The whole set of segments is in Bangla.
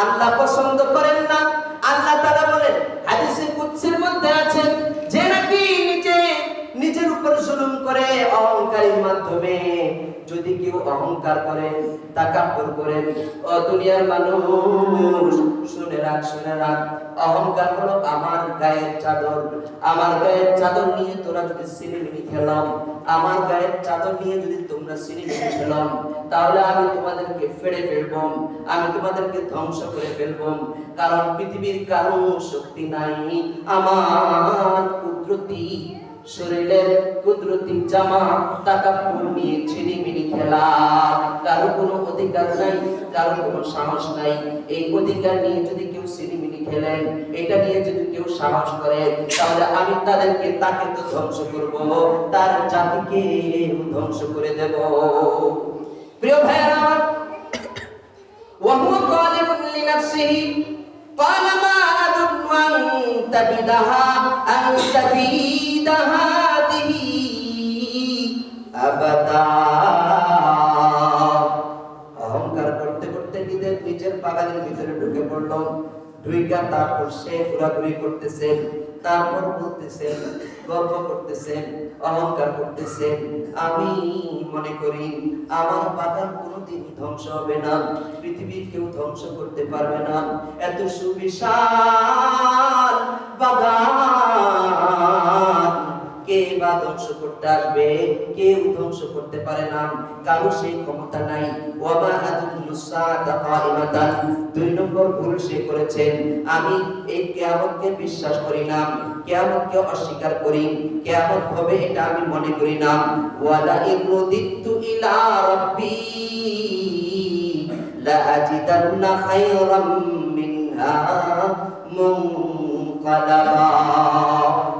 আল্লাহ পছন্দ করেন না। আল্লাহ তাআলা বলেন, হাদিসে কুদসির মধ্যে আছে, যে নাকি নিজের উপর জুলুম করে অহংকারের মাধ্যমে, যদি কেউ অহংকার করেন, তাকাব্বুর করেন, ও দুনিয়ার মানুষ শুনে রাখ, অহংকার হলো আমার গায়ের চাদর। আমার গায়ের চাদর নিয়ে তোরা যদি সিনেমিনি খেলাম, আমার গায়ের চাদর নিয়ে যদি তোমরা সিনেমিনি খেলাম, তাহলে আমি তোমাদেরকে ফেড়ে ফেলবো, আমি তোমাদেরকে ধ্বংস করে ফেলবো। কারণ পৃথিবীর কারো শক্তি নাই আমার কুদরতি শরীরের কুদরতি জামা তাকাব্বুর নিয়ে ছিনিমিনি খেলা। কারো কোনো অধিকার নাই, কারো কোনো সাহস নাই। এই অধিকার নিয়ে যদি কেউ ছিনিমিনি খেলেন, এটা নিয়ে যদি কেউ সাহস করে, তাহলে আমি তাকে তো ধ্বংস করব, তার জাতিকে ধ্বংস করে দেব। প্রিয় ভাইরা আমার, ওয়াহুয়া যালিমুন লিনাফসিহি قال ما أظن أن تبيد هذه أبدا। অহংকার করতে করতে নিজের বাগানের ভিতরে ঢুকে পড়ল। ঢুইকা তারপর সে ঘোরাঘুরি করতেছেন, তারপর বলতেছেন, গল্প করতেছেন, অহংকার করতেছেন, আমি মনে করি আমার বাগান কোনোদিন ধ্বংস হবে না, পৃথিবীর কেউ ধ্বংস করতে পারবে না। এত সুবিশাল বাগান কে বা ধ্বংস করতে আসবে? কেউ ধ্বংস করতে পারে না, কারো সেই ক্ষমতা নাই। ওয়ামা আদুল্লু সাআতা কাইমাতান, 2 নম্বর ভুল সে করেছেন, আমি এই কিয়ামতকে বিশ্বাস করি না, কিয়ামতকে অস্বীকার করি, কিয়ামত হবে এটা আমি মনে করি না। ওয়ালা ইরুদিতু ইলা রাব্বি লা আজিদান্না খায়রাম মিনহা মুনকালাবা।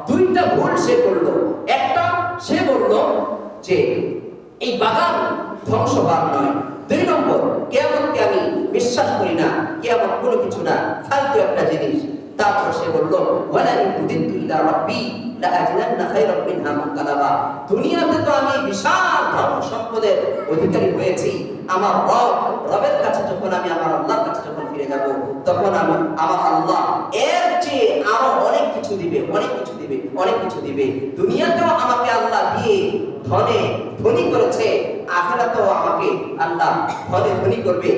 2টা ভুল সে করলো। একটা, সে বলল যে এই বাগান ধ্বংসবার নয়। 2 নম্বর, কিয়ামতকে আমি বিশ্বাস করি না, কিয়ামত কোনো কিছু না, ফালতু একটা জিনিস। তারপর সে বলল, ওয়ালা ইরুদিতু ইলা রাব্বি লা আজিদান্না খায়রাম মিনহা মুনকালাবা। দুনিয়াতে তো আমি বিশাল ধন সম্পদের অধিকারী হয়েছি, আমার রবের কাছে যখন আমি আমার আল্লাহর কাছে যখন ফিরে যাব, তখন আমার আল্লাহ এর চেয়ে আরো অনেক কিছু দিবে। দুনিয়াতেও আমাকে আল্লাহ দিয়ে ধনে ধনী করেছে, আখিরাতেও আমাকে আল্লাহ ধনে ধনী করবে।